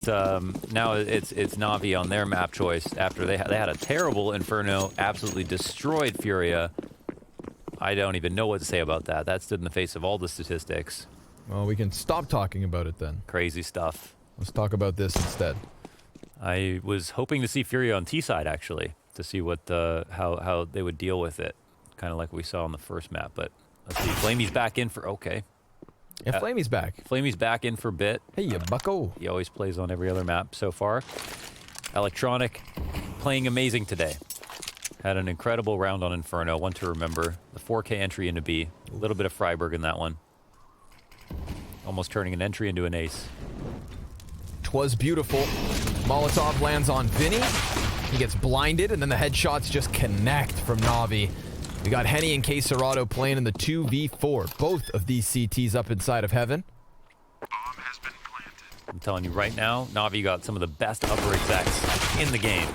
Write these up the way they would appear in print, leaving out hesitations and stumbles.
But now it's NaVi on their map choice after they had a terrible Inferno, absolutely destroyed FURIA. I don't even know what to say about that. That stood in the face of all the statistics. Well, we can stop talking about it then. Crazy stuff. Let's talk about this instead. I was hoping to see FURIA on T side actually, to see what how they would deal with it, kind of like we saw on the first map. But let's see. Flamey's back in for Yeah, Flamey's back. Flamey's back in for a bit. Hey, you bucko. He always plays on every other map so far. Electronic playing amazing today. Had an incredible round on Inferno, one to remember. The 4K entry into B. A little bit of Freiburg in that one. Almost turning an entry into an ace. 'Twas beautiful. Molotov lands on Vinny. He gets blinded, and then the headshots just connect from NaVi. We got Henny and Queserado playing in the 2v4. Both of these CTs up inside of heaven. Bomb has been planted. I'm telling you right now, NaVi got some of the best upper execs in the game.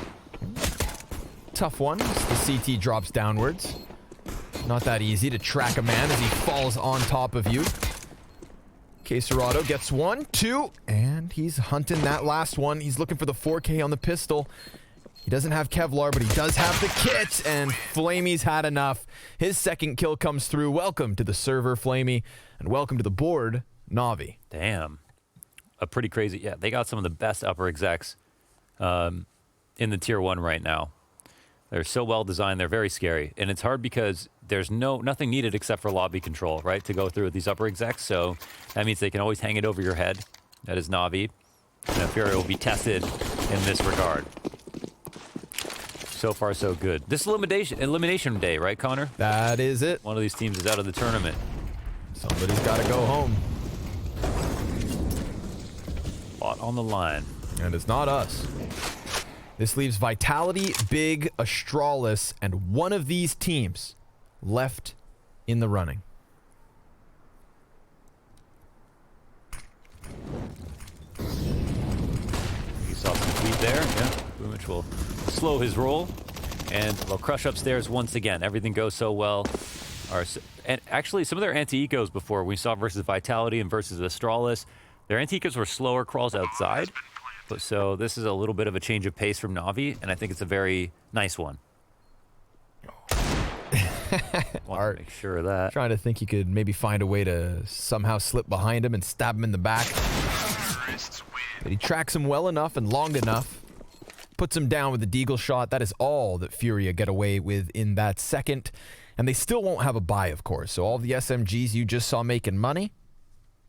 Tough one. The CT drops downwards. Not that easy to track a man as he falls on top of you. Queserado gets 1, 2, and he's hunting that last one. He's looking for the 4K on the pistol. He doesn't have Kevlar, but he does have the kit, and Flamey's had enough. His second kill comes through. Welcome to the server, Flamey, and welcome to the board, NaVi. Damn. A pretty crazy... Yeah, they got some of the best upper execs in the tier 1 right now. They're so well designed, they're very scary. And it's hard because there's nothing needed except for lobby control, right, to go through with these upper execs. So that means they can always hang it over your head. That is NaVi. And FURIA will be tested in this regard. So far, so good. This elimination day, right, Connor? That is it. One of these teams is out of the tournament. Somebody's got to go home. Lot on the line. And it's not us. This leaves Vitality, Big, Astralis, and one of these teams left in the running. You saw some tweet there. Yeah, Boomich will slow his roll, and they'll crush upstairs once again. Everything goes so well. And actually, some of their anti-ecos before we saw versus Vitality and versus Astralis, their anti-ecos were slower crawls outside. So this is a little bit of a change of pace from NaVi, and I think it's a very nice one. Want to make sure of that. Trying to think you could maybe find a way to somehow slip behind him and stab him in the back. But he tracks him well enough and long enough. Puts him down with the deagle shot. That is all that FURIA get away with in that second. And they still won't have a buy, of course. So all the SMGs you just saw making money,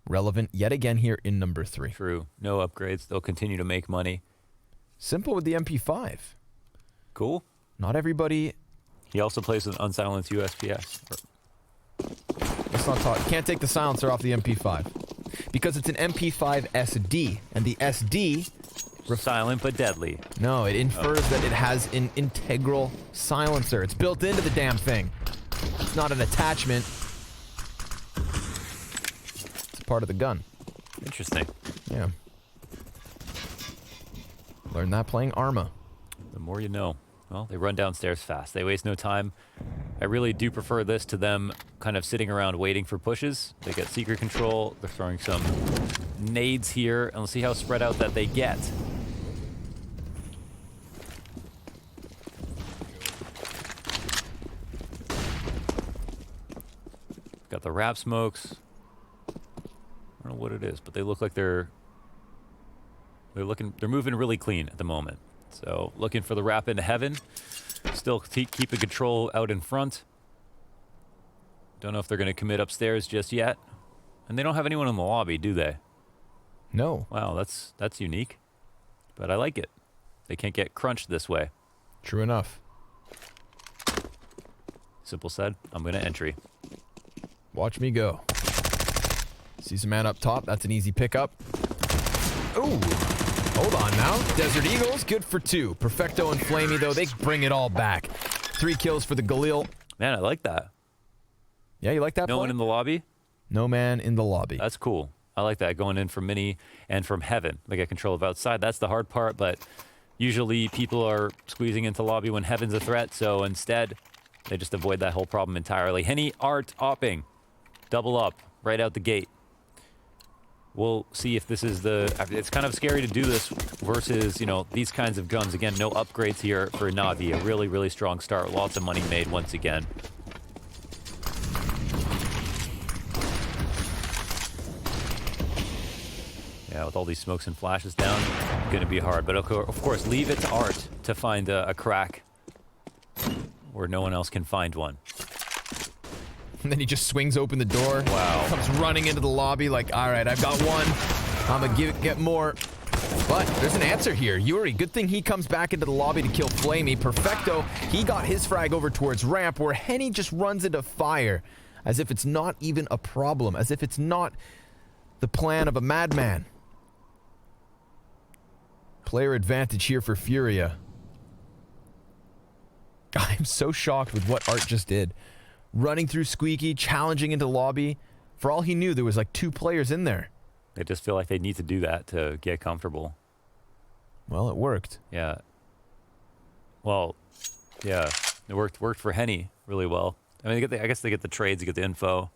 relevant yet again here in number 3. True. No upgrades. They'll continue to make money. Simple with the MP5. Cool. Not everybody... He also plays with unsilenced USPS. Let's not talk. Can't take the silencer off the MP5. Because it's an MP5 SD. And the SD... Silent but deadly. No, it infers that it has an integral silencer. It's built into the damn thing. It's not an attachment. It's part of the gun. Interesting. Yeah. Learned that playing Arma. The more you know. Well, they run downstairs fast. They waste no time. I really do prefer this to them kind of sitting around waiting for pushes. They get secret control. They're throwing some nades here, and let's see how spread out that they get. Got the wrap smokes. I don't know what it is, but they look like they're moving really clean at the moment. So looking for the wrap into heaven. Still keeping control out in front. Don't know if they're going to commit upstairs just yet. And they don't have anyone in the lobby, do they? No. Wow, that's unique. But I like it. They can't get crunched this way. True enough. Simple said, I'm going to entry. Watch me go. Sees a man up top. That's an easy pickup. Ooh. Hold on now. Desert Eagles, good for 2. Perfecto and Flamey, though, they bring it all back. 3 kills for the Galil. Man, I like that. Yeah, you like that No play? one in the lobby? No man in the lobby. That's cool. I like that, going in from mini and from heaven. They get control of outside. That's the hard part, but usually people are squeezing into lobby when heaven's a threat, so instead, they just avoid that whole problem entirely. Henny, Art, opping. Double up, right out the gate. we'll see if this is the... It's kind of scary to do this versus, you know, these kinds of guns. Again, no upgrades here for NaVi. A really, really strong start. Lots of money made once again. Yeah, with all these smokes and flashes down, going to be hard. But of course, leave it to Art to find a crack where no one else can find one. And then he just swings open the door. Wow. Comes running into the lobby like, all right, I've got one. I'm going to get more. But there's an answer here. Yuri, good thing he comes back into the lobby to kill Flamey. Perfecto, he got his frag over towards ramp where Henny just runs into fire as if it's not even a problem, as if it's not the plan of a madman. Player advantage here for FURIA. I'm so shocked with what Art just did. Running through Squeaky, challenging into lobby. For all he knew, there was like 2 players in there. They just feel like they need to do that to get comfortable. Well, it worked. Yeah. Well, yeah, it worked for Henny really well. I mean, I guess they get the trades, they get the info.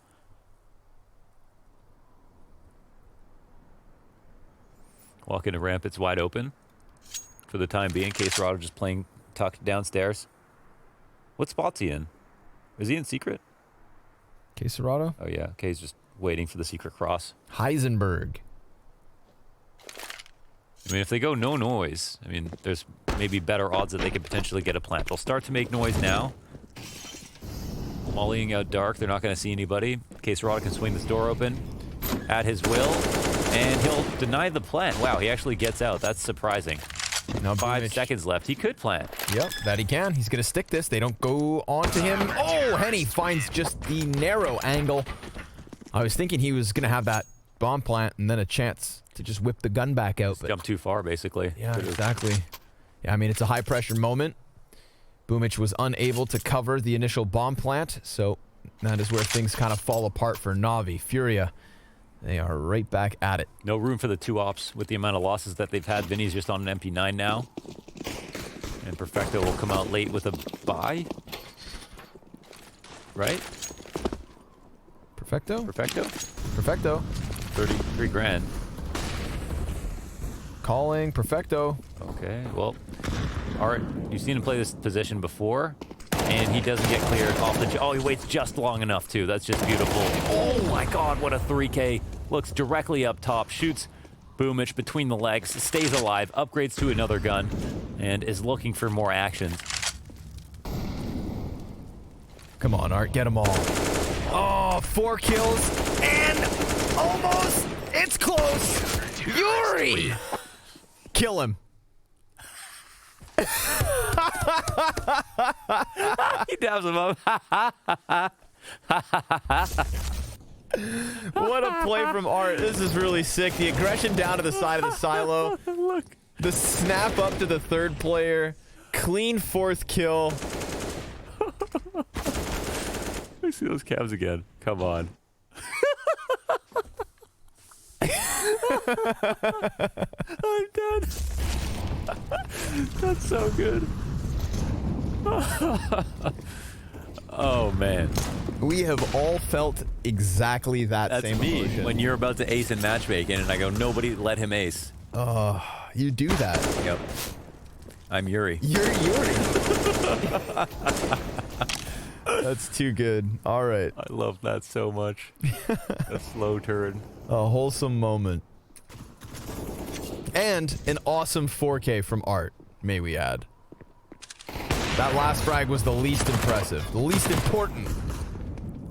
Walk into ramp, it's wide open for the time being. Coldzera just playing tucked downstairs. What spot's he in? Is he in secret? Coldzera? Oh yeah, K's just waiting for the secret cross. Heisenberg. I mean, if they go no noise, I mean, there's maybe better odds that they could potentially get a plant. They'll start to make noise now. Mollying out dark, they're not going to see anybody. Coldzera can swing this door open at his will, and he'll deny the plant. Wow, he actually gets out. That's surprising. Now 5 seconds left. He could plant. Yep, that he can. He's going to stick this. They don't go onto him. Oh, Henny finds just the narrow angle. I was thinking he was going to have that bomb plant and then a chance to just whip the gun back out. But Jump too far, basically. yeah, exactly. Yeah, I mean, it's a high-pressure moment. Boomich was unable to cover the initial bomb plant, so that is where things kind of fall apart for NaVi. FURIA, they are right back at it. No room for the 2 ops with the amount of losses that they've had. Vinny's just on an MP9 now. And Perfecto will come out late with a buy. Right? Perfecto? Perfecto? Perfecto. 33 grand. Calling Perfecto. Okay, well, Art, you've seen him play this position before, and he doesn't get cleared off the... Oh, he waits just long enough, too. That's just beautiful. Oh, my God, what a 3K. Looks directly up top, shoots Boomich between the legs, stays alive, upgrades to another gun, and is looking for more action. Come on, Art, get them all. Oh, 4 kills, and almost, it's close. Yuri! Kill him. He dabs him up. What a play from Art. This is really sick. The aggression down to the side of the silo. Look. The snap up to the 3rd player. Clean 4th kill. Let me see those calves again. Come on. I'm dead. That's so good. Oh, man. We have all felt exactly that That's same me emotion. when you're about to ace in matchmaking, and I go, nobody let him ace. Oh, you do that. Yep. I'm Yuri. You're Yuri. That's too good. All right. I love that so much. A slow turn. A wholesome moment. And an awesome 4K from Art, may we add. That last frag was the least impressive, the least important.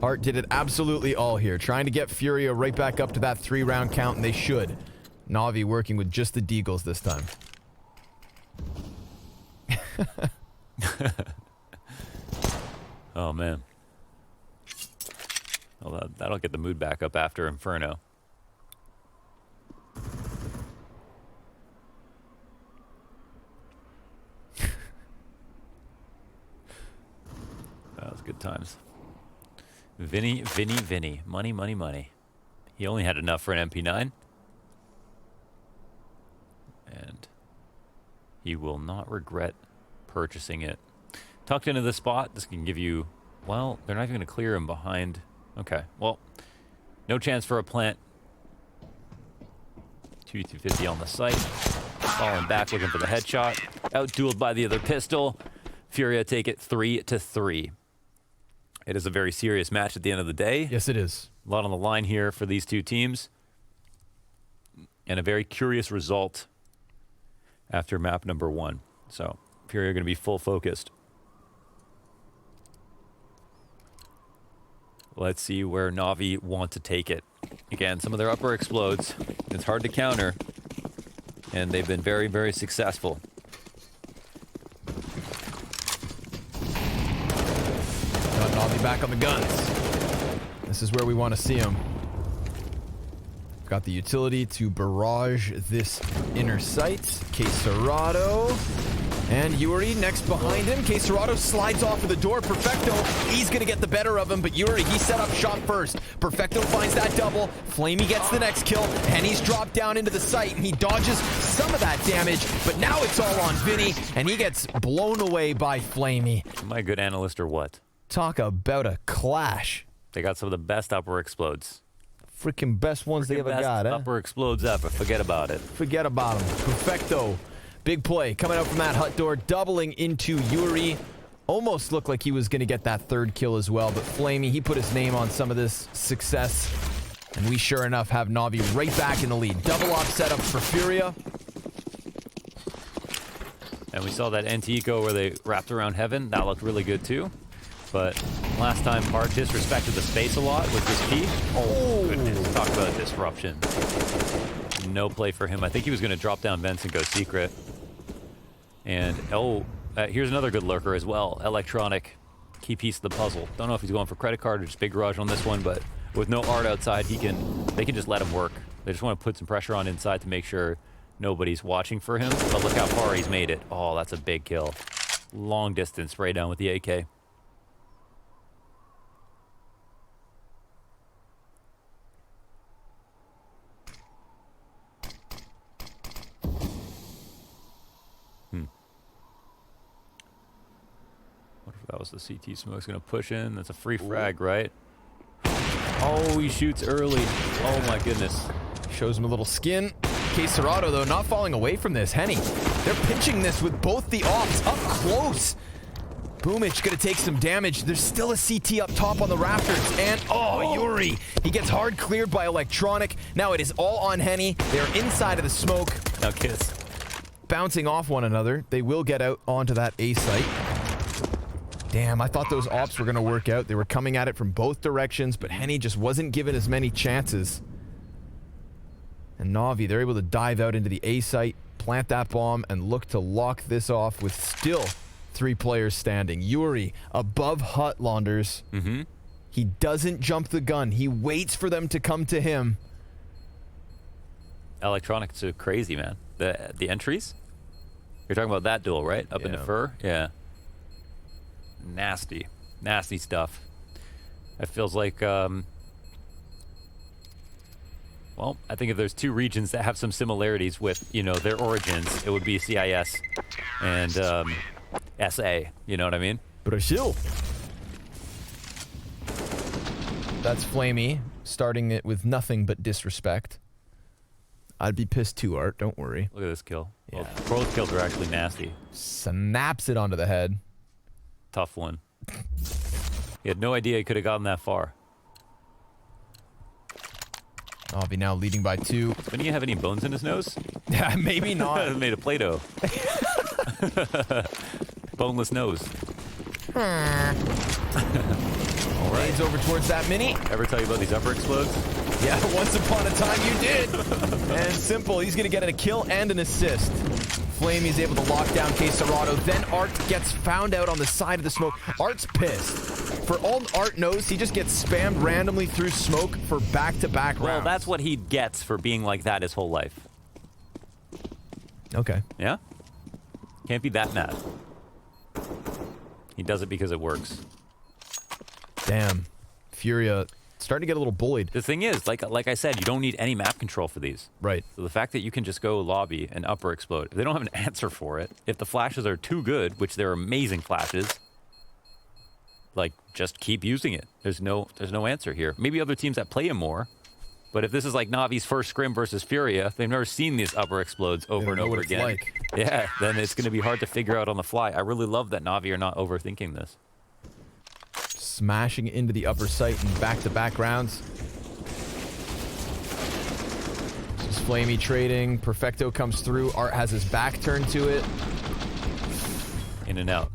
Art did it absolutely all here, trying to get FURIA right back up to that 3-round count, and they should. NaVi working with just the deagles this time. Oh, man. Well, that'll get the mood back up after Inferno. That was good times. Vinny. Money, money, money. He only had enough for an MP9. And he will not regret purchasing it. Tucked into the spot, this can give you... Well, they're not even going to clear him behind... Okay, well, no chance for a plant. 250 on the site. Falling back, looking for the headshot. Out-dueled by the other pistol. FURIA take it 3-3. It is a very serious match at the end of the day. Yes, it is. A lot on the line here for these two teams. And a very curious result after map number 1. So, FURIA are going to be full focused. Let's see where NaVi want to take it. Again, some of their upper explodes. It's hard to counter. And they've been very, very successful. Got NaVi back on the guns. This is where we want to see him. Got the utility to barrage this inner sight. quesorado. And Yuri next behind him. quesorado slides off of the door. Perfecto, he's going to get the better of him, but Yuri, he set up shop first. Perfecto finds that double. Flamey gets the next kill, and he's dropped down into the site, and he dodges some of that damage, but now it's all on Vinny, and he gets blown away by Flamey. Am I a good analyst or what? Talk about a clash. They got some of the best upper explodes. Freaking best ones they ever Best got, eh? upper explodes ever. Forget about it. Forget about him. Perfecto. Big play coming out from that hut door, doubling into Yuri. Almost looked like he was going to get that third kill as well, but Flamey, he put his name on some of this success. And we sure enough have NaVi right back in the lead. Double op setups for FURIA. And we saw that NTECO where they wrapped around heaven. That looked really good too. But last time, Park disrespected the space a lot with his key. Oh, goodness. Talk about disruption. No play for him. I think he was going to drop down vents and go secret. And, here's another good lurker as well. Electronic. Key piece of the puzzle. Don't know if he's going for credit card or just big garage on this one, but with no art outside, they can just let him work. They just want to put some pressure on inside to make sure nobody's watching for him. But look how far he's made it. Oh, that's a big kill. Long distance spray down with the AK. That was the CT smoke's gonna push in. That's a free frag, right? Oh, he shoots early. Oh my goodness. Shows him a little skin. quesorado, though, not falling away from this. Henny, they're pinching this with both the ops up close. Boomich gonna take some damage. There's still a CT up top on the rafters. And, Yuri, he gets hard cleared by Electronic. Now it is all on Henny. They're inside of the smoke. Now kiss. Bouncing off one another. They will get out onto that A site. Damn, I thought those ops were going to work out. They were coming at it from both directions, but Henny just wasn't given as many chances. And NaVi, they're able to dive out into the A site, plant that bomb, and look to lock this off with still 3 players standing. Yuri above hut, Launders. Mm-hmm. He doesn't jump the gun. He waits for them to come to him. Electronics are crazy, man. The entries? You're talking about that duel, right? Up into Fur? Yeah. Nasty. Nasty stuff. It feels like, well, I think if there's 2 regions that have some similarities with, you know, their origins, it would be CIS and SA. You know what I mean? Brazil. That's Flamey, starting it with nothing but disrespect. I'd be pissed too, Art. Don't worry. Look at this kill. Yeah. Well, both kills are actually nasty. Snaps it onto the head. Tough one. He had no idea he could have gotten that far. I'll be now leading by 2. Didn't he have any bones in his nose? Yeah, maybe not. Made of Play-Doh. Boneless nose. All right, he's over towards that mini. Ever tell you about these upper explodes? Yeah, once upon a time you did. And simple, he's going to get a kill and an assist. Flamey's able to lock down quesorado. Then Art gets found out on the side of the smoke. Art's pissed. For all Art knows, he just gets spammed randomly through smoke for back-to-back rounds. Well, that's what he gets for being like that his whole life. Okay. Yeah? Can't be that mad. He does it because it works. Damn. FURIA starting to get a little bullied. The thing is, like I said, you don't need any map control for these. Right. So the fact that you can just go lobby and upper explode, if they don't have an answer for it, if the flashes are too good, which they're amazing flashes, like, just keep using it. There's no answer here. Maybe other teams that play him more, But if this is like NaVi's first scrim versus FURIA, they've never seen these upper explodes over and over again. Like. Yeah, then it's going to be hard to figure out on the fly. I really love that NaVi are not overthinking this. Smashing into the upper site in back-to-back rounds. This is Flamey trading. Perfecto comes through. Art has his back turned to it. In and out.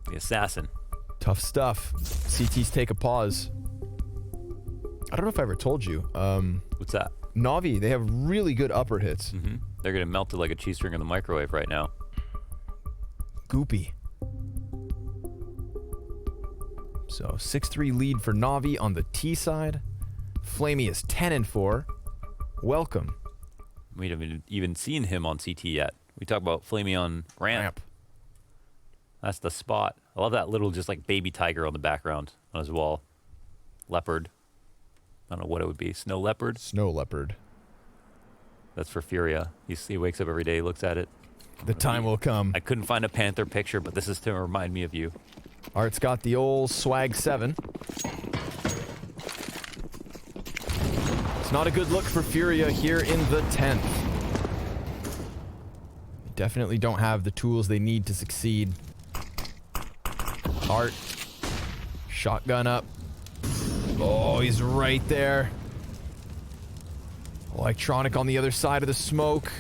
The assassin. Tough stuff. CTs take a pause. I don't know if I ever told you. What's that? NaVi, they have really good upper hits. They're going to melt it like a cheese string in the microwave right now. Goopy. So 6-3 lead for NaVi on the T side. Flamey is 10-4. Welcome. We haven't even seen him on CT yet. We talk about Flamey on ramp. That's the spot. I love that little just like baby tiger on the background on his wall. Leopard. I don't know what it would be. Snow leopard? Snow leopard. That's for FURIA. He wakes up every day, he looks at it. The time will come. I couldn't find a panther picture, but this is to remind me of you. Art's got the old swag 7. It's not a good look for FURIA here in the 10th. They definitely don't have the tools they need to succeed. Art. Shotgun up. Oh, he's right there. Electronic on the other side of the smoke.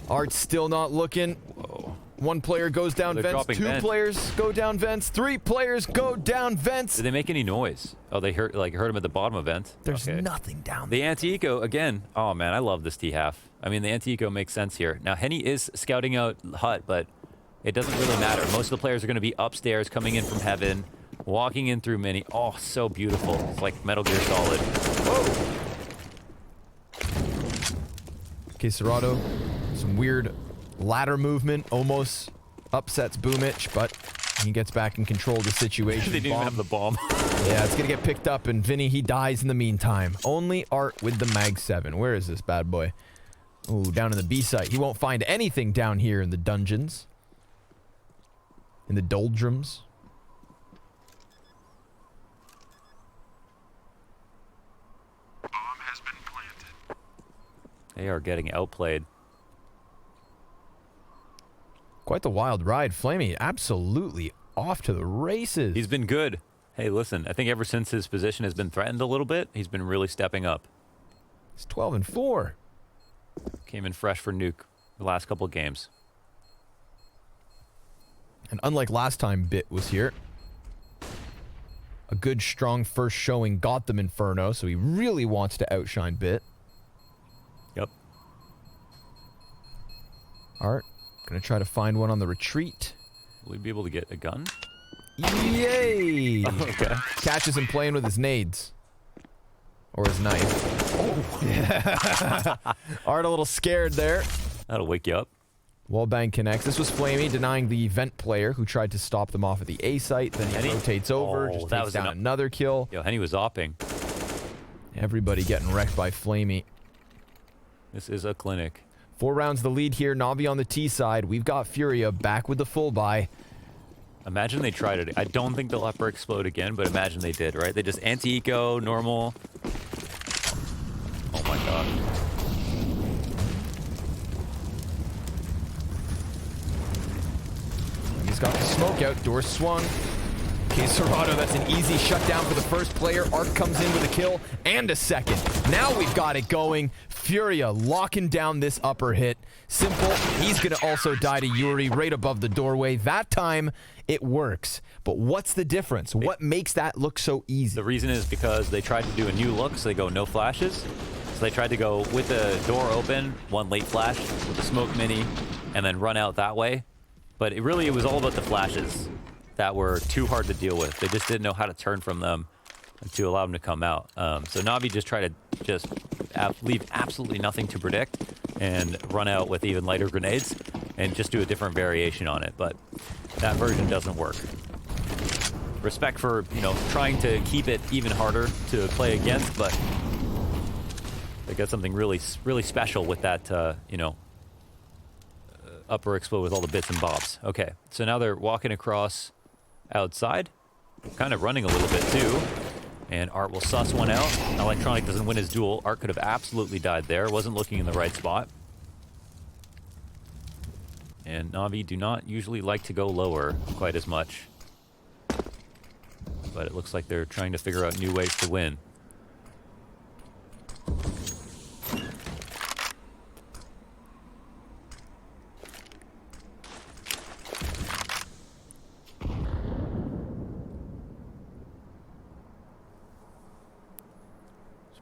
Art's still not looking. Whoa. One player goes down They're vents. dropping Two vent. players go down vents. 3 players go down vents. Did they make any noise? Oh, they heard him at the bottom of vent? There's Okay. nothing down The there. anti-eco, again. Oh, man, I love this T-half. I mean, the anti-eco makes sense here. Now, Henny is scouting out Hut, but it doesn't really matter. Most of the players are going to be upstairs, coming in from heaven, walking in through mini. Oh, so beautiful. It's like Metal Gear Solid. Whoa! Okay, Serato, some weird ladder movement, almost upsets Boomich, but he gets back in control of the situation. They didn't even have the bomb. Yeah, it's gonna get picked up, and Vinny, he dies in the meantime. Only Art with the Mag 7. Where is this bad boy? Ooh, down in the B site. He won't find anything down here in the dungeons. In the doldrums. Bomb has been planted. They are getting outplayed. Quite the wild ride. Flamey absolutely off to the races. He's been good. Hey, listen, I think ever since his position has been threatened a little bit, he's been really stepping up. He's 12-4. Came in fresh for NUKE the last couple of games. And unlike last time Bit was here, a good, strong first showing got them Inferno, so he really wants to outshine Bit. Yep. Art, gonna try to find one on the retreat. Will he be able to get a gun? Yay! Okay. Catches him playing with his nades. Or his knife. Oh. Art a little scared there. That'll wake you up. Wallbang connects. This was Flamey denying the vent player who tried to stop them off at the A site. Then he Henny? rotates over, Oh, just that takes was down enough. another kill. Yo, Henny was opping. Everybody getting wrecked by Flamey. This is a clinic. 4 rounds the lead here. Navi on the T side. We've got FURIA back with the full buy. Imagine they tried it. I don't think they'll upper explode again, but imagine they did, right? They just anti-eco, normal. Oh my god. He's got the smoke out. Door swung. Okay, Serato, that's an easy shutdown for the first player. Arc comes in with a kill and a second. Now we've got it going. FURIA locking down this upper hit. Simple. He's going to also die to Yuri right above the doorway. That time, it works. But what's the difference? What makes that look so easy? The reason is because they tried to do a new look, so they go no flashes. So they tried to go with the door open, one late flash with the smoke mini, and then run out that way. But it was all about the flashes that were too hard to deal with. They just didn't know how to turn from them to allow them to come out. So NaVi just tried to leave absolutely nothing to predict and run out with even lighter grenades and just do a different variation on it. But that version doesn't work. Respect for, trying to keep it even harder to play against, but they got something really, really special with that, upper explode with all the bits and bobs. Okay, so now they're walking across outside, kind of running a little bit too. And Art will suss one out. Electronic doesn't win his duel. Art could have absolutely died there. Wasn't looking in the right spot. And NaVi do not usually like to go lower quite as much. But it looks like they're trying to figure out new ways to win.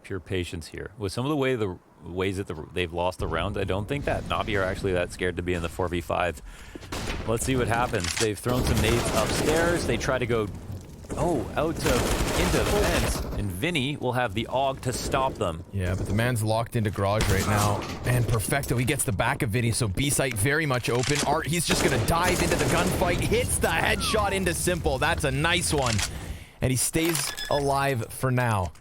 Pure patience here. With some of the ways that they've lost the round, I don't think that NaVi are actually that scared to be in the 4v5. Let's see what happens. They've thrown some nades upstairs. They try to go, into the fence, and Vinny will have the AUG to stop them. Yeah, but the man's locked into garage right now. And Perfecto, he gets the back of Vinny, so B site very much open. Art, he's just gonna dive into the gunfight, hits the headshot into Simple. That's a nice one. And he stays alive for now.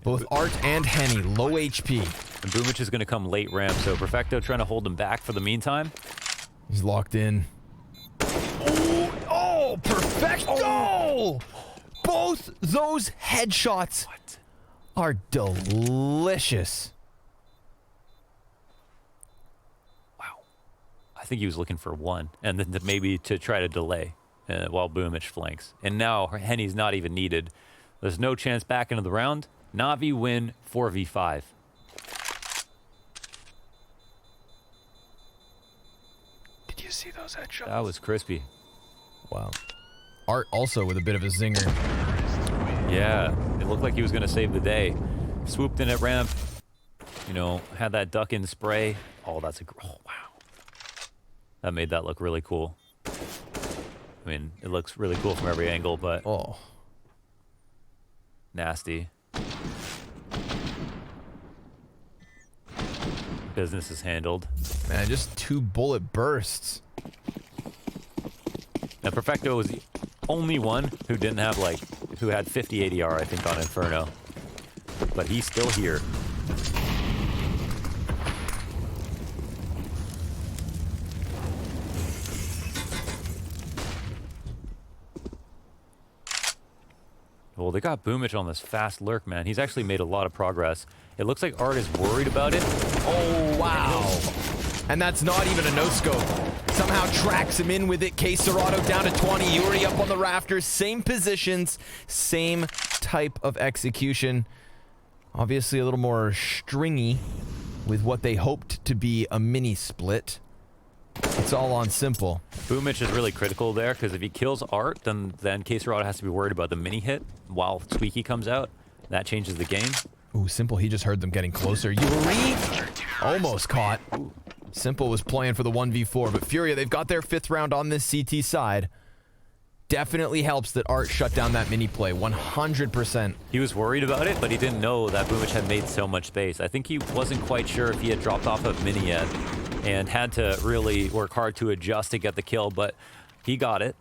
Both Art and Henny, low HP. And Boomich is going to come late ramp, so Perfecto trying to hold him back for the meantime. He's locked in. Oh, Perfecto! Oh. Both those headshots are delicious. Wow. I think he was looking for one, and then maybe to try to delay while Boomich flanks. And now Henny's not even needed. There's no chance back into the round. NaVi win 4v5. Did you see those headshots? That was crispy. Wow. Art also with a bit of a zinger. Yeah, it looked like he was going to save the day. Swooped in at ramp. You know, had that duck in spray. Oh, that's wow. That made that look really cool. I mean, it looks really cool from every angle, but nasty. Business is handled. Man, just 2 bullet bursts. Now, Perfecto was the only one who didn't have, who had 50 ADR, I think, on Inferno. But he's still here. Well, they got Boomich on this fast lurk, man. He's actually made a lot of progress. It looks like Art is worried about it. Oh, wow. And that's not even a no-scope. Somehow tracks him in with it. Quesarado down to 20. Yuri up on the rafters. Same positions. Same type of execution. Obviously a little more stringy with what they hoped to be a mini split. It's all on Simple. Boomich is really critical there, because if he kills Art, then Quesarado has to be worried about the mini hit while Squeaky comes out. That changes the game. Ooh, Simple, he just heard them getting closer. Yuri almost caught. Simple was playing for the 1v4, but FURIA, they've got their 5th round on this CT side. Definitely helps that Art shut down that mini play, 100%. He was worried about it, but he didn't know that Boomich had made so much space. I think he wasn't quite sure if he had dropped off of mini yet and had to really work hard to adjust to get the kill, but he got it.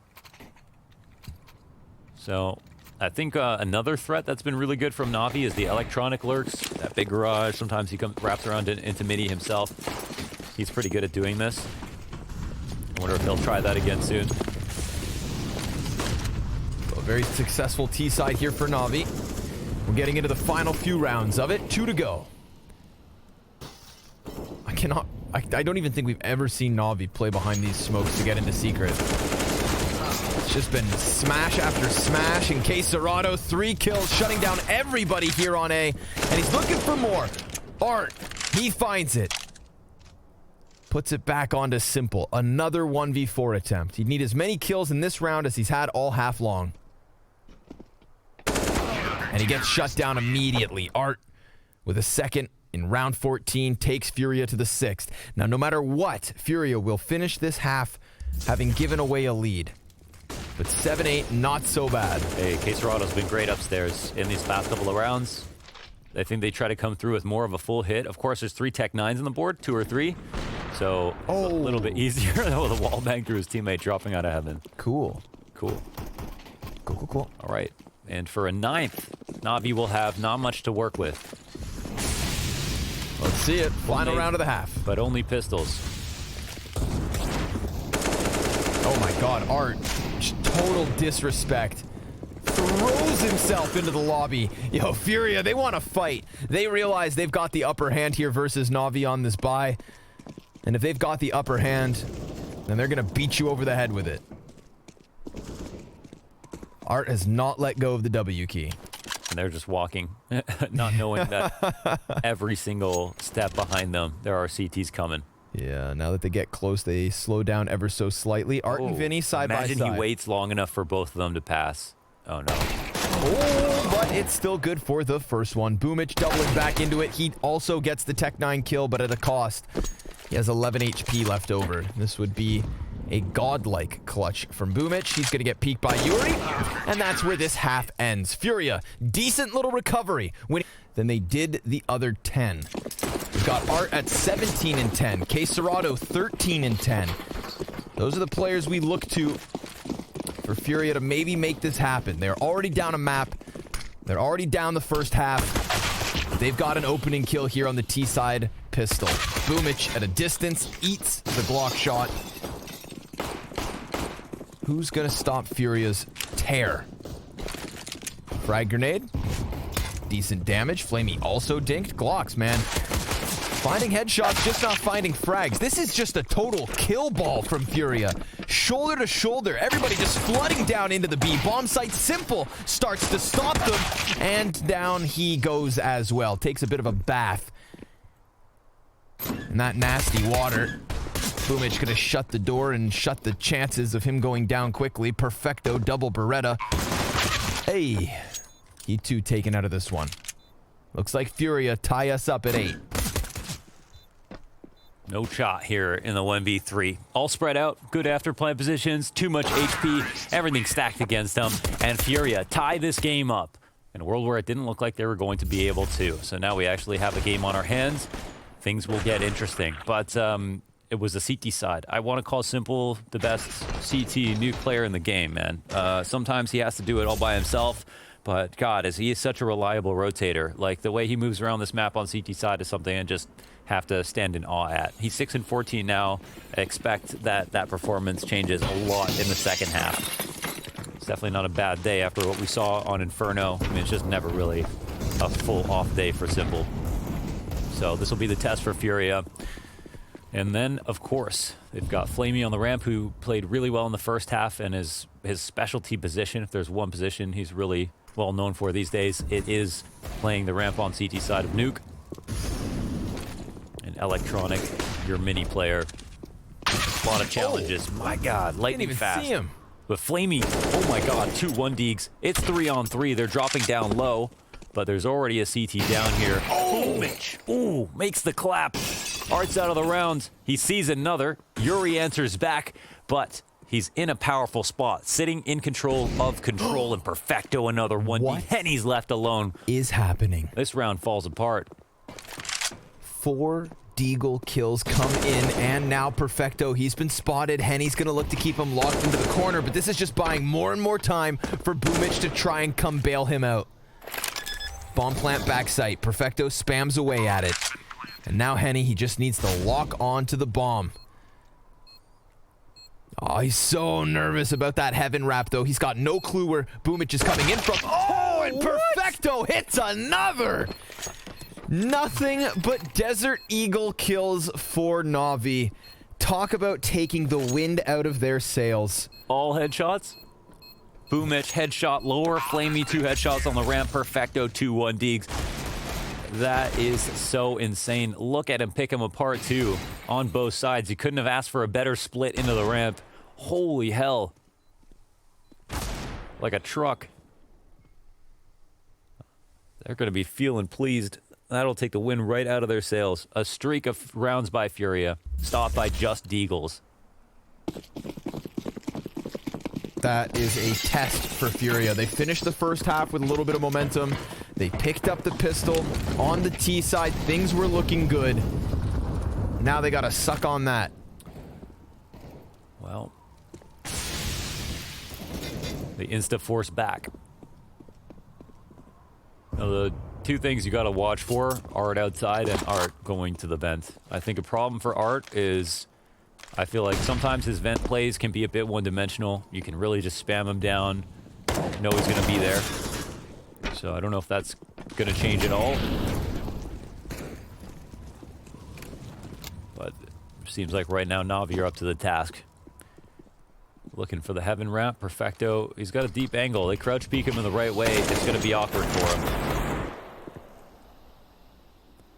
So I think another threat that's been really good from NaVi is the electronic lurks. That big garage, sometimes he wraps around into mini himself. He's pretty good at doing this. I wonder if he'll try that again soon. So a very successful T-side here for NaVi. We're getting into the final few rounds of it. 2 to go. I don't even think we've ever seen NaVi play behind these smokes to get into secret. It's just been smash after smash, and Quesarado 3 kills, shutting down everybody here on A, and he's looking for more. Art, he finds it. Puts it back onto Simple. Another 1v4 attempt. He'd need as many kills in this round as he's had all half long. And he gets shut down immediately. Art, with a second in round 14, takes FURIA to the 6th. Now, no matter what, FURIA will finish this half having given away a lead. But 7-8, not so bad. Hey, Quesarado's been great upstairs in these last couple of rounds. I think they try to come through with more of a full hit. Of course, there's 3 Tech 9s on the board, 2 or 3. So, a little bit easier. Oh, the wall bang through his teammate, dropping out of heaven. Cool. Cool. Cool. All right. And for a 9th, NaVi will have not much to work with. Let's see it. Final round of the half. But only pistols. Oh my god, Art. Total disrespect throws himself into the lobby. Yo, FURIA, they want to fight. They realize they've got the upper hand here versus NaVi on this buy. And if they've got the upper hand, then they're going to beat you over the head with it. Art has not let go of the W key. And they're just walking, not knowing that every single step behind them, there are CTs coming. Yeah, now that they get close, they slow down ever so slightly. Art and Vinny side by side. Imagine he waits long enough for both of them to pass. Oh, no. Oh, but it's still good for the first one. Boomich doubling back into it. He also gets the Tech 9 kill, but at a cost. He has 11 HP left over. This would be a godlike clutch from Boomich. He's going to get peeked by Yuri, and that's where this half ends. FURIA, decent little recovery. Then they did the other 10. We've got Art at 17 and 10. Serato 13 and 10. Those are the players we look to for FURIA to maybe make this happen. They're already down a map. They're already down the first half. They've got an opening kill here on the T side pistol. Boomich at a distance eats the Glock shot. Who's gonna stop FURIA's tear? Frag grenade. Decent damage. Flamey also dinked. Glocks, man. Finding headshots, just not finding frags. This is just a total kill ball from FURIA. Shoulder to shoulder. Everybody just flooding down into the B. Bomb site Simple starts to stop them. And down he goes as well. Takes a bit of a bath. And that nasty water. Boomich could have shut the door and shut the chances of him going down quickly. Perfecto double Beretta. Hey. He too taken out of this one. Looks like FURIA tie us up at 8. No shot here in the 1v3. All spread out, good after plant positions, too much HP, everything stacked against them, and FURIA tie this game up in a world where it didn't look like they were going to be able to. So now we actually have a game on our hands. Things will get interesting, but it was the CT side. I want to call Simple the best CT nuke player in the game, man. Sometimes he has to do it all by himself. But God, he is such a reliable rotator. Like the way he moves around this map on CT side is something I just have to stand in awe at. He's 6 and 14 now. I expect that performance changes a lot in the second half. It's definitely not a bad day after what we saw on Inferno. I mean, it's just never really a full off day for Simple. So this will be the test for FURIA. And then, of course, they've got Flamey on the ramp, who played really well in the first half, and his specialty position, if there's one position he's really well known for these days, it is playing the ramp on CT side of Nuke. And Electronic, your mini player. A lot of challenges. Oh, my God, lightning fast. See him. But Flamey, oh my God, 2 1-deeks. It's 3-on-3. They're dropping down low, but there's already a CT down here. Oh, Mitch. Ooh, makes the clap. Art's out of the round. He sees another. Yuri answers back, but he's in a powerful spot, sitting in control of control, and Perfecto another 1D. What Henny's left alone. Is happening? This round falls apart. 4 Deagle kills come in, and now Perfecto, he's been spotted. Henny's gonna look to keep him locked into the corner, but this is just buying more and more time for Boomich to try and come bail him out. Bomb plant backside. Perfecto spams away at it. And now Henny, he just needs to lock on to the bomb. Oh, he's so nervous about that heaven wrap, though. He's got no clue where Boomich is coming in from. Oh, and Perfecto hits another! Nothing but Desert Eagle kills for NaVi. Talk about taking the wind out of their sails. All headshots. Boomich headshot lower. Flamey 2 headshots on the ramp. Perfecto 2 1-deeks. That is so insane. Look at him pick him apart too on both sides. He couldn't have asked for a better split into the ramp. Holy hell. Like a truck. They're going to be feeling pleased. That'll take the wind right out of their sails. A streak of rounds by FURIA, stopped by just Deagles. That is a test for FURIA. They finished the first half with a little bit of momentum. They picked up the pistol on the T side. Things were looking good. Now they got to suck on that. Well, the insta-force back. Now, the 2 things you got to watch for, Art outside and Art going to the vent. I think a problem for Art is I feel like sometimes his vent plays can be a bit one-dimensional. You can really just spam him down, know he's going to be there. So I don't know if that's going to change at all. But it seems like right now NaVi are up to the task. Looking for the heaven ramp. Perfecto. He's got a deep angle. They crouch peek him in the right way. It's going to be awkward for him.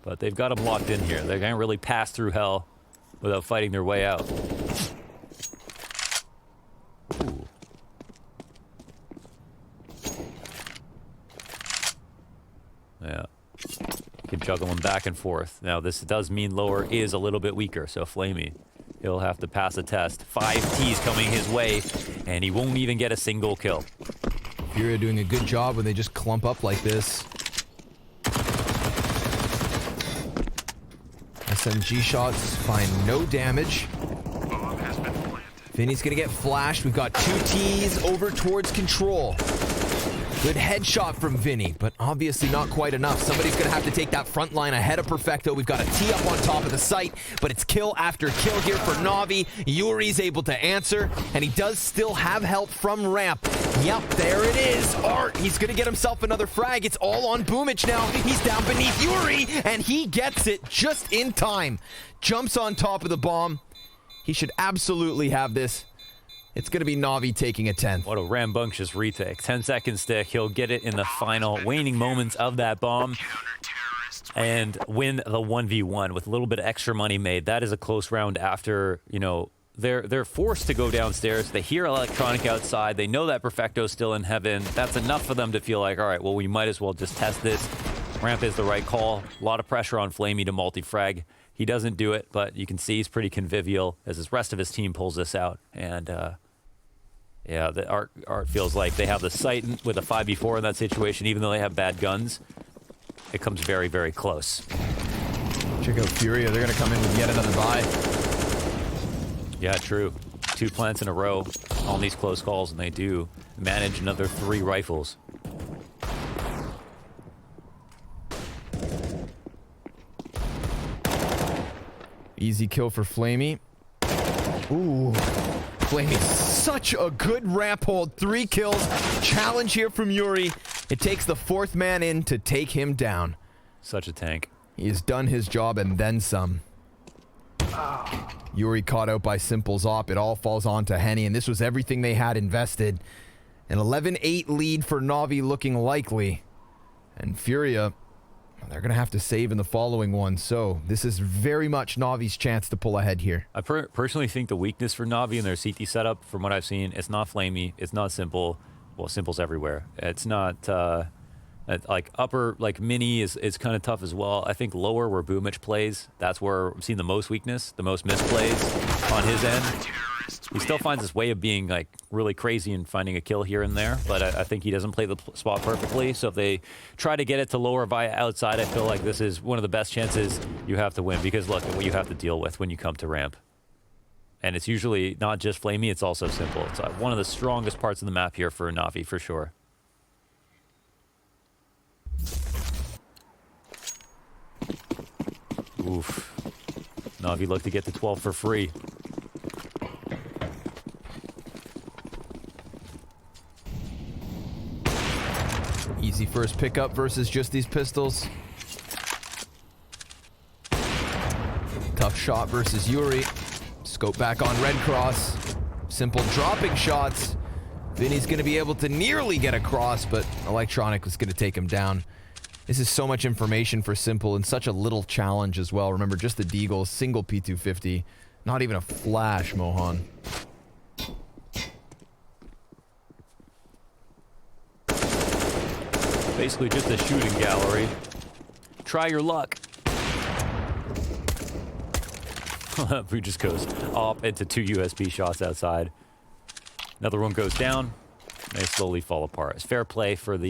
But they've got him locked in here. They can't really pass through hell without fighting their way out. Ooh. Yeah. Can juggle them back and forth. Now, this does mean lower is a little bit weaker, so Flamey, he'll have to pass a test. 5 T's coming his way, and he won't even get a single kill. FURIA doing a good job when they just clump up like this. SMG shots find no damage. Vinny's gonna get flashed. We've got 2 T's over towards control. Good headshot from Vinny, but obviously not quite enough. Somebody's gonna have to take that front line ahead of Perfecto. We've got a T up on top of the site, but it's kill after kill here for NaVi. Yuri's able to answer, and he does still have help from ramp. Yep, there it is. Art, he's gonna get himself another frag. It's all on Boomich now. He's down beneath Yuri, and he gets it just in time. Jumps on top of the bomb. He should absolutely have this. It's going to be NaVi taking a 10th. What a rambunctious retake. 10-second stick. He'll get it in the final waning moments of that bomb and win the 1v1 with a little bit of extra money made. That is a close round after, you know, they're forced to go downstairs. They hear electronic outside. They know that Perfecto's still in heaven. That's enough for them to feel like, all right, well, we might as well just test this. Ramp is the right call. A lot of pressure on Flamey to multi-frag. He doesn't do it, but you can see he's pretty convivial as the rest of his team pulls this out. And, yeah, the Art feels like they have the sight with a 5v4 in that situation, even though they have bad guns. It comes very, very close. Check out FURIA. They're going to come in with yet another buy. Yeah, true. 2 plants in a row on these close calls, and they do manage another 3 rifles. Easy kill for Flamey. Ooh. Flamey, such a good ramp hold. 3 kills. Challenge here from Yuri. It takes the 4th man in to take him down. Such a tank. He has done his job and then some. Yuri caught out by Simple's op. It all falls on to Henny, and this was everything they had invested. An 11-8 lead for NaVi looking likely. And FURIA, they're going to have to save in the following one, so this is very much NaVi's chance to pull ahead here. I personally think the weakness for NaVi in their CT setup, from what I've seen, it's not Flamey, it's not Simple. Well, Simple's everywhere. It's not, like, upper, like, mini is kind of tough as well. I think lower, where Boomich plays, that's where I've seen the most weakness, the most misplays on his end. He still finds his way of being, like, really crazy and finding a kill here and there, but I think he doesn't play the spot perfectly. So if they try to get it to lower via outside, I feel like this is one of the best chances you have to win, because look at what you have to deal with when you come to ramp. And it's usually not just Flamey, it's also Simple. It's one of the strongest parts of the map here for NaVi, for sure. Oof. NaVi look to get to 12 for free. Easy first pickup versus just these pistols. Tough shot versus Yuri. Scope back on Red Cross. Simple dropping shots. Vinny's going to be able to nearly get across, but Electronic was going to take him down. This is so much information for Simple and such a little challenge as well. Remember, just the Deagle, single P250. Not even a flash, Mohan. Basically just a shooting gallery. Try your luck. Who just goes up into 2 USB shots outside. Another one goes down. They slowly fall apart. It's fair play for the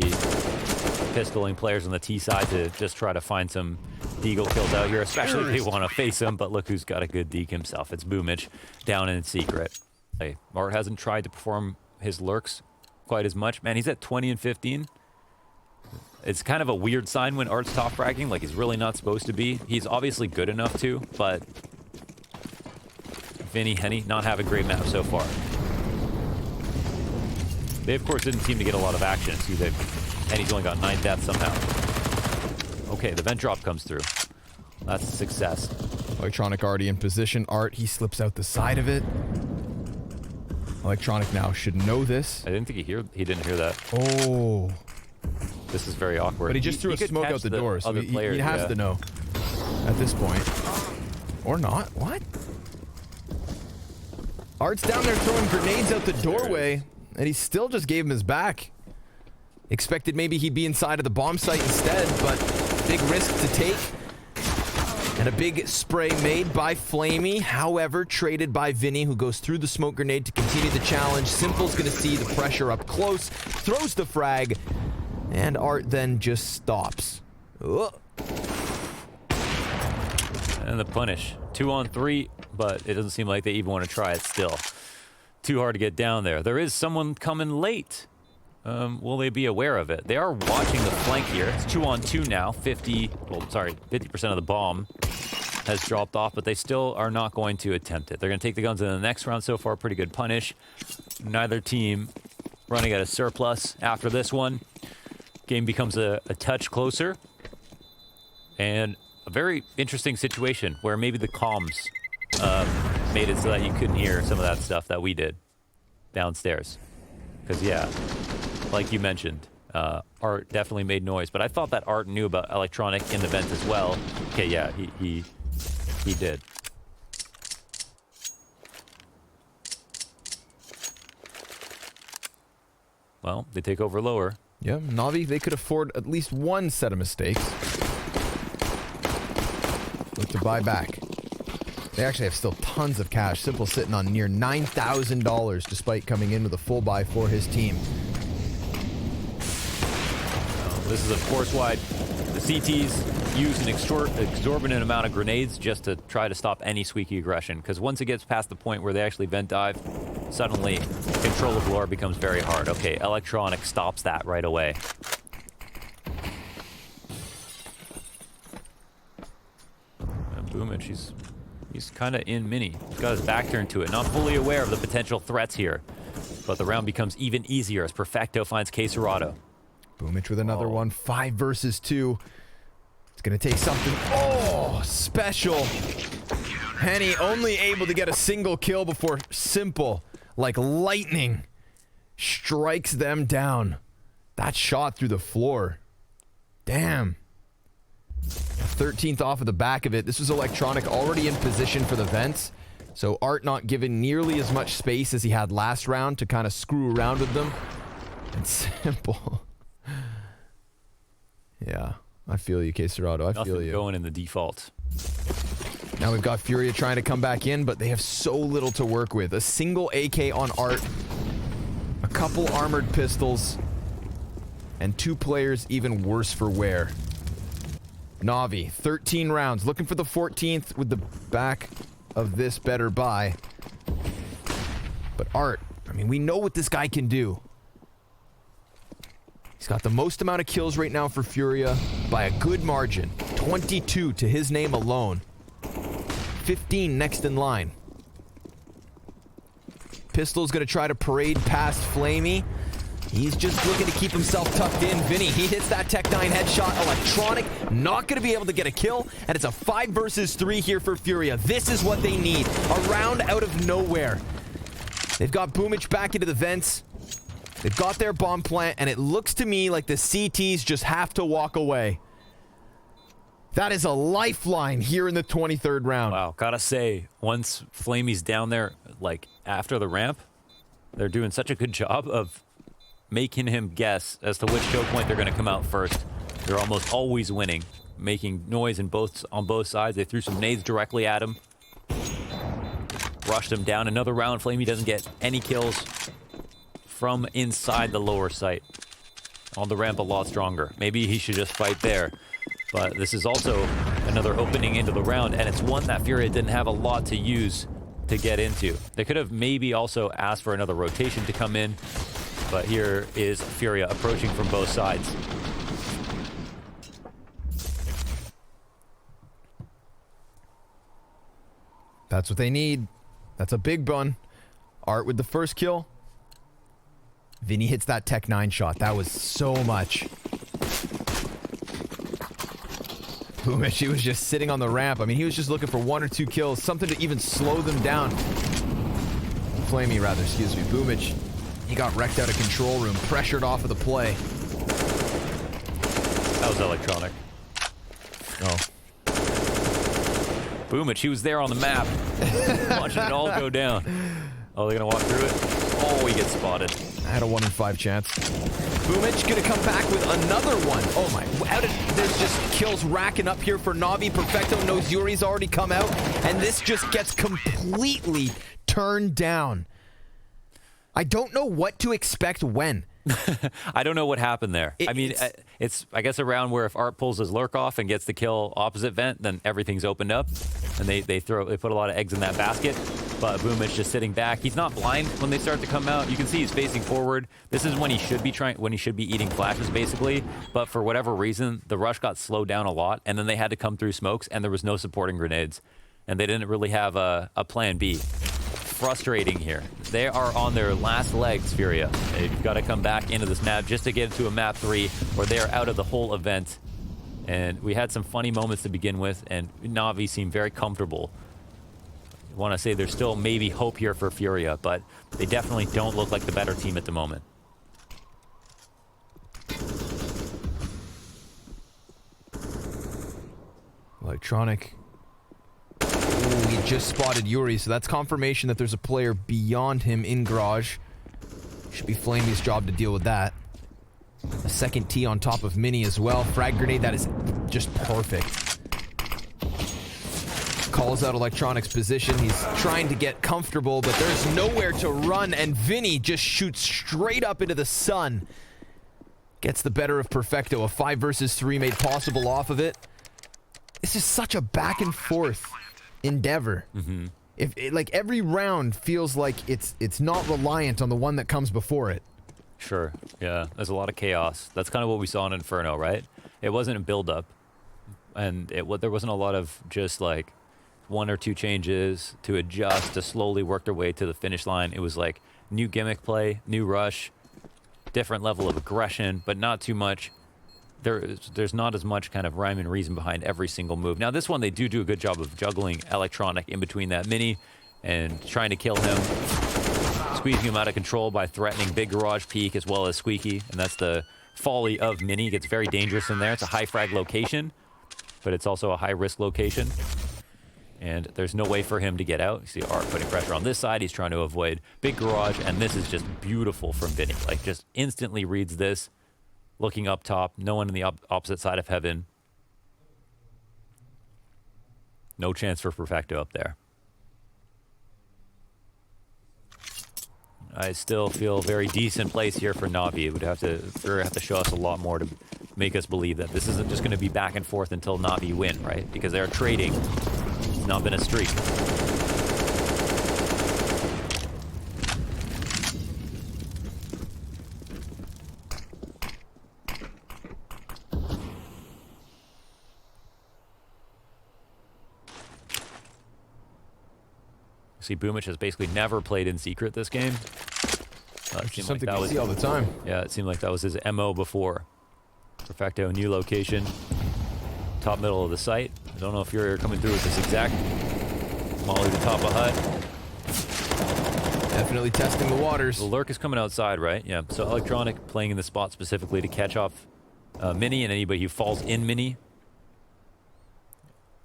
pistoling players on the T side to just try to find some Deagle kills out here, especially if they want to face him. But look who's got a good Deagle himself. It's Boomich down in secret. Hey, Art hasn't tried to perform his lurks quite as much. Man, he's at 20 and 15. It's kind of a weird sign when Art's top fragging, like he's really not supposed to be. He's obviously good enough to, but Vinny, Henny, not have a great map so far. They, of course, didn't seem to get a lot of action. See, and he's only got 9 deaths somehow. Okay, the vent drop comes through. That's a success. Electronic already in position. Art, he slips out the side of it. Electronic now should know this. I didn't think he didn't hear that. Oh. This is very awkward. But he just threw a could smoke catch out the door, so other he players, has yeah. to know at this point. Or not. What? Art's down there throwing grenades out the doorway, and he still just gave him his back. Expected maybe he'd be inside of the bomb site instead, but big risk to take. And a big spray made by Flamey, however, traded by Vinny, who goes through the smoke grenade to continue the challenge. Simple's gonna see the pressure up close, throws the frag, and Art then just stops. Ugh. And the punish. 2 on 3, but it doesn't seem like they even want to try it still. Too hard to get down there. There is someone coming late. Will they be aware of it? They are watching the flank here. It's 2 on 2 now. 50% of the bomb has dropped off, but they still are not going to attempt it. They're going to take the guns in the next round. So far, pretty good punish. Neither team running at a surplus after this one. Game becomes a touch closer. And a very interesting situation where maybe the comms made it so that you couldn't hear some of that stuff that we did downstairs. Because, yeah, like you mentioned, Art definitely made noise. But I thought that Art knew about electronic in the vent as well. Okay, yeah, he did. Well, they take over lower. Yeah, NaVi, they could afford at least one set of mistakes. Look to buy back. They actually have still tons of cash. Simple sitting on near $9,000 despite coming in with a full buy for his team. This is, of course, why the CTs use an exorbitant amount of grenades just to try to stop any squeaky aggression. Because once it gets past the point where they actually vent dive, suddenly control of lore becomes very hard. Okay, electronic stops that right away. Boomich, he's kind of in mini. He's got his back turned to it, not fully aware of the potential threats here. But the round becomes even easier as Perfecto finds Queserado. Boomich with another one. 5 versus 2. It's going to take something. Oh, special. Henny only able to get a single kill before Simple, like lightning, strikes them down. That shot through the floor. Damn. 13th off of the back of it. This was Electronic already in position for the vents. So Art not given nearly as much space as he had last round to kind of screw around with them. And Simple. Yeah, I feel you, Queserado. I feel you. Going in the default. Now we've got FURIA trying to come back in, but they have so little to work with. A single AK on Art, a couple armored pistols, and 2 players even worse for wear. NaVi, 13 rounds, looking for the 14th with the back of this better buy. But Art, I mean, we know what this guy can do. He's got the most amount of kills right now for FURIA by a good margin. 22 to his name alone. 15 next in line. Pistol's gonna try to parade past Flamey. He's just looking to keep himself tucked in. Vinny, he hits that Tech 9 headshot. Electronic, not gonna be able to get a kill. And it's a 5 versus 3 here for FURIA. This is what they need. A round out of nowhere. They've got Boomich back into the vents. They've got their bomb plant, and it looks to me like the CTs just have to walk away. That is a lifeline here in the 23rd round. Wow, gotta say, once Flamey's down there, like, after the ramp, they're doing such a good job of making him guess as to which choke point they're going to come out first. They're almost always winning, making noise on both sides. They threw some nades directly at him. Rushed him down. Another round, Flamey doesn't get any kills from inside the lower site. On the ramp, a lot stronger. Maybe he should just fight there. But this is also another opening into the round, and it's one that FURIA didn't have a lot to use to get into. They could have maybe also asked for another rotation to come in, but here is FURIA approaching from both sides. That's what they need. That's a big bun. Art with the first kill. Vinny hits that Tech 9 shot. That was so much. Boomich, he was just sitting on the ramp. I mean, he was just looking for 1 or 2 kills, something to even slow them down. Flamey, rather, excuse me. Boomich, he got wrecked out of control room, pressured off of the play. That was electronic. Oh. Boomich, he was there on the map. Watching it all go down. Oh, they're going to walk through it? Oh, he gets spotted. I had a 1 in 5 chance. Boomich gonna come back with another one. Oh my, there's just kills racking up here for NaVi. Perfecto knows Yuri's already come out, and this just gets completely turned down. I don't know what to expect when. I don't know what happened there. I mean, it's I guess around where if Art pulls his lurk off and gets the kill opposite vent, then everything's opened up, and they put a lot of eggs in that basket. But Boomich just sitting back. He's not blind when they start to come out. You can see he's facing forward. This is when he should be eating flashes, basically. But for whatever reason, the rush got slowed down a lot, and then they had to come through smokes, and there was no supporting grenades, and they didn't really have a plan B. Frustrating here. They are on their last legs, FURIA. They've got to come back into this map just to get to a map 3, or they are out of the whole event. And we had some funny moments to begin with, and NaVi seemed very comfortable. I want to say there's still maybe hope here for FURIA, but they definitely don't look like the better team at the moment. Electronic. Ooh, he just spotted Yuri, so that's confirmation that there's a player beyond him in garage. Should be Flamey's job to deal with that. A second T on top of Mini as well. Frag grenade, that is just perfect. Calls out Electronic's position. He's trying to get comfortable, but there's nowhere to run, and Vinny just shoots straight up into the sun. Gets the better of Perfecto. A 5 versus 3 made possible off of it. This is such a back and forth endeavor. Mm-hmm. Like every round feels like it's not reliant on the one that comes before it. Sure. Yeah. There's a lot of chaos. That's kind of what we saw in Inferno, right? It wasn't a build-up, and there wasn't a lot of just like 1 or 2 changes to adjust to slowly work their way to the finish line. It was like new gimmick play, new rush, different level of aggression, but not too much. There's not as much kind of rhyme and reason behind every single move. Now this one, they do a good job of juggling Electronic in between that Mini and trying to kill him, squeezing him out of control by threatening big garage peek as well as Squeaky, and that's the folly of Mini. It gets very dangerous in there. It's a high frag location, but it's also a high risk location, and there's no way for him to get out. You see Art putting pressure on this side. He's trying to avoid big garage, and this is just beautiful from Vinny. Like, just instantly reads this, looking up top, no one in the opposite side of heaven. No chance for Perfecto up there. I still feel very decent place here for NaVi. It would have to show us a lot more to make us believe that this isn't just going to be back and forth until NaVi win, right? Because they're trading. It's not been a streak. See, Boomich has basically never played in secret this game. Which is something we see all the time. Yeah, it seemed like that was his MO before. Perfecto, new location. Top middle of the site. I don't know if you're coming through with this exact. Molly the top of hut. Definitely testing the waters. The lurk is coming outside, right? Yeah, so Electronic playing in the spot specifically to catch off Mini and anybody who falls in Mini.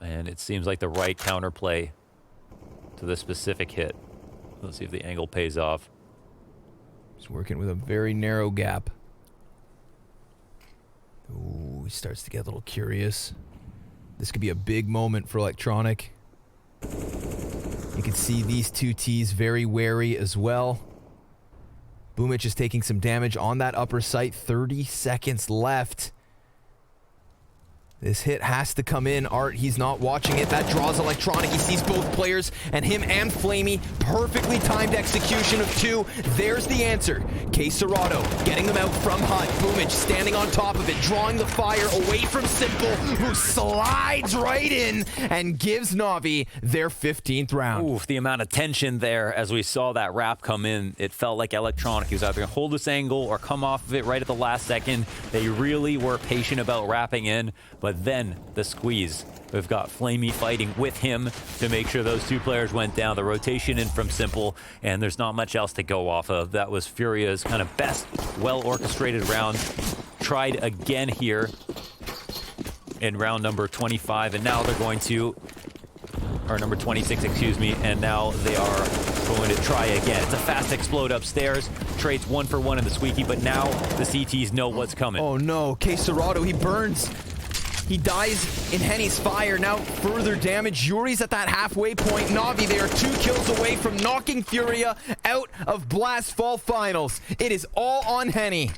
And it seems like the right counterplay to the specific hit. Let's see if the angle pays off. He's working with a very narrow gap. Ooh, he starts to get a little curious. This could be a big moment for Electronic. You can see these two Ts very wary as well. Boomich is taking some damage on that upper site. 30 seconds left. This hit has to come in. Art, he's not watching it. That draws electronic. He sees both players, and him and Flamey. Perfectly timed execution of 2. There's the answer. Quesarado getting them out from Hut. Boomage standing on top of it, drawing the fire away from Simple, who slides right in and gives NaVi their 15th round. Oof, the amount of tension there as we saw that wrap come in. It felt like electronic. He was either going to hold this angle or come off of it right at the last second. They really were patient about wrapping in. But then the squeeze. We've got Flamey fighting with him to make sure those 2 players went down. The rotation in from Simple, and there's not much else to go off of. That was FURIA's kind of best, well-orchestrated round. Tried again here in round number 25, and now they're going to, or number 26, excuse me, and now they are going to try again. It's a fast explode upstairs. Trades 1 for 1 in the squeaky, but now the CTs know what's coming. Oh no, Quesarado, he burns. He dies in Henny's fire. Now further damage. Yuri's at that halfway point. NaVi, they are 2 kills away from knocking FURIA out of Blast Fall Finals. It is all on Henny.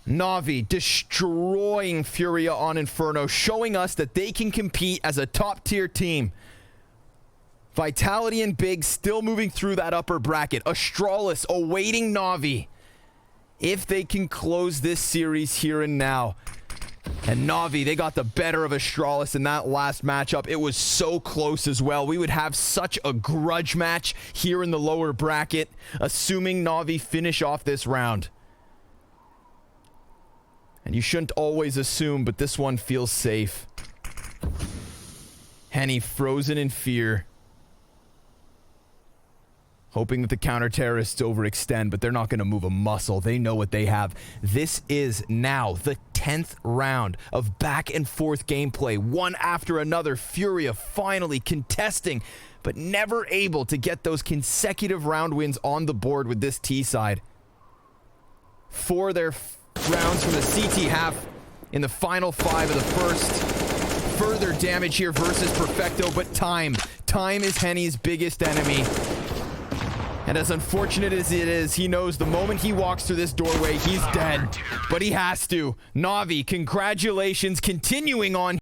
NaVi destroying FURIA on Inferno, showing us that they can compete as a top-tier team. Vitality and Big still moving through that upper bracket. Astralis awaiting NaVi if they can close this series here and now. And NaVi, they got the better of Astralis in that last matchup. It was so close as well. We would have such a grudge match here in the lower bracket, assuming NaVi finish off this round. And you shouldn't always assume, but this one feels safe. Henny frozen in fear. Hoping that the counter-terrorists overextend, but they're not going to move a muscle. They know what they have. This is now the 10th round of back-and-forth gameplay, one after another. FURIA finally contesting, but never able to get those consecutive round wins on the board with this T side. 4 their rounds from the CT half in the final 5 of the first. Further damage here versus Perfecto, but time. Time is Henny's biggest enemy. And as unfortunate as it is, he knows the moment he walks through this doorway, he's dead. But he has to. NaVi, congratulations, continuing on.